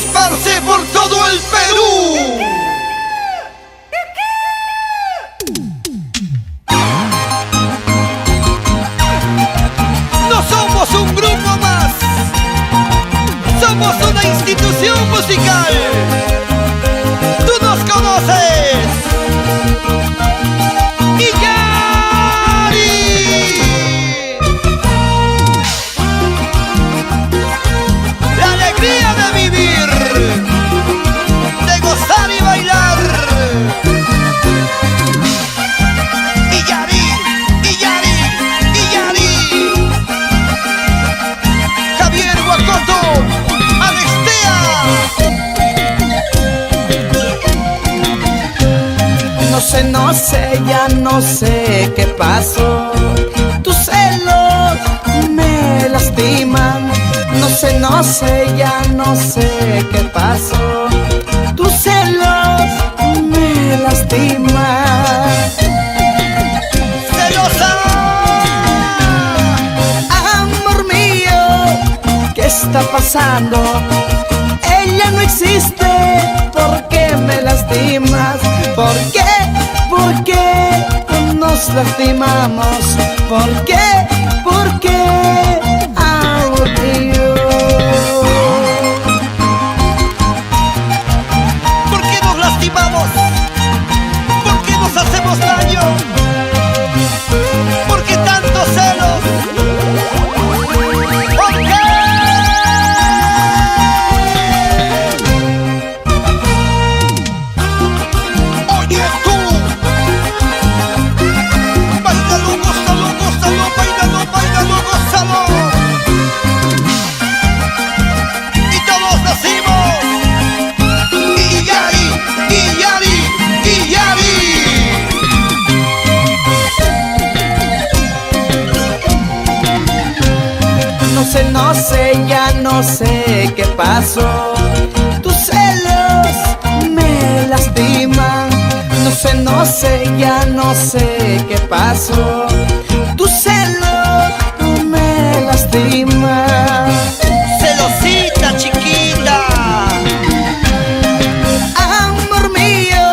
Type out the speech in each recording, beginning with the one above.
esparce por todo el Perú. No somos un grupo más, somos una institución musical. Tú nos conoces. ¡Illari! La alegría de vivir, de gozar y bailar. ¡Illari! ¡Illari! ¡Illari! Javier Guacoto, Alextea. No sé, ya no sé qué pasó. Tus celos me lastiman. No sé, ya no sé qué pasó. Tus celos me lastiman. ¡Celosa! Amor mío, ¿qué está pasando? Ella no existe. ¿Por qué me lastimas? ¿Por qué? ¿Por qué nos lastimamos? ¿Por qué? ¿Por qué? Amor mío. ¿Por qué nos lastimamos? ¿Por qué nos hacemos daño? ¿Por qué tantos celos? ¿Por qué? Oye tú, báilalo, gózalo, gózalo, báilalo, báilalo, gózalo. Y todos decimos Illari, Illari, Illari. No sé, ya no sé qué pasó. Tus celos me lastiman. No sé, ya no sé qué pasó. Tus celos me lastiman. Celosita chiquita. Amor mío,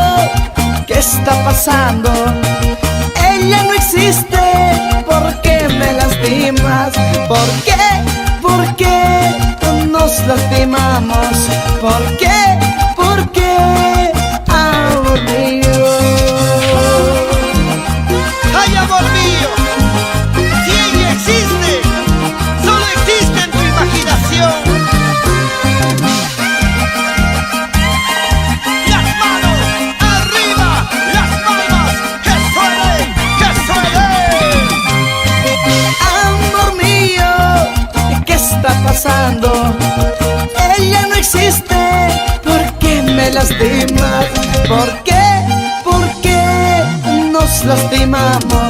¿qué está pasando? Ella no existe. ¿Por qué me lastimas? ¿Por qué? ¿Por qué nos lastimamos? ¿Por qué? ¿Por qué? Amor mío. Ay, amor mío, si ella existe, solo existe en tu imaginación. Las manos arriba, las palmas, que suene, que suene. Amor mío, ¿qué está pasando? Ella no existe. ¿Por qué me lastimas? ¿Por qué? ¿Por qué nos lastimamos?